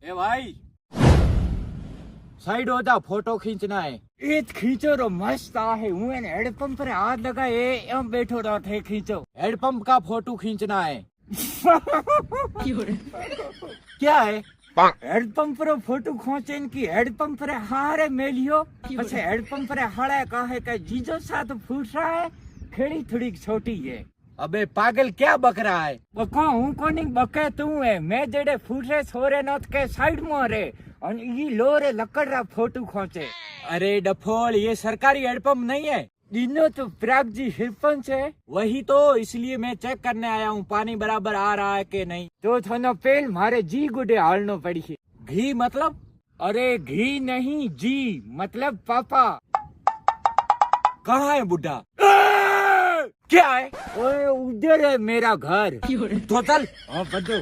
ए भाई साइड हो जा, फोटो खींचना है। એ જ ખીચો રો મસ્ત आहे હું એને હેડપંપ પર હાથ લગાય એમ બેઠો રહો થે ખીચો हेडपंप का फोटो खींचना है। क्या है? હેડપંપ પર ફોટો ખોંચે કે હેડપંપ પર હારે મેલ્યો પછી હેડપંપ પર હાળે કહે કે જીજો સાથ ફૂટ रहा है ખેડી થોડીક છોટી है। अबे पागल क्या बक रहा है? બકો હું કોની બકે તું હે મેં જેડે ફૂટે છોરે નત કે સાઈડ માં રે અને ઈ લોરે લકડરા ફોટો ખોંચે। अरे डफोल, ये सरकारी हेडपंप नहीं है। दिनो तो प्रागजी सरपंच है। वही तो, इसलिए मैं चेक करने आया हूँ पानी बराबर आ रहा है कि नहीं। तो थानो पेल मारे जी गुडे हालनो पड़ी है। घी मतलब? अरे घी नहीं जी मतलब पापा। कहाँ है बुड्ढा? क्या है? ओए उधर है मेरा घर। तो चल। हाँ बदो।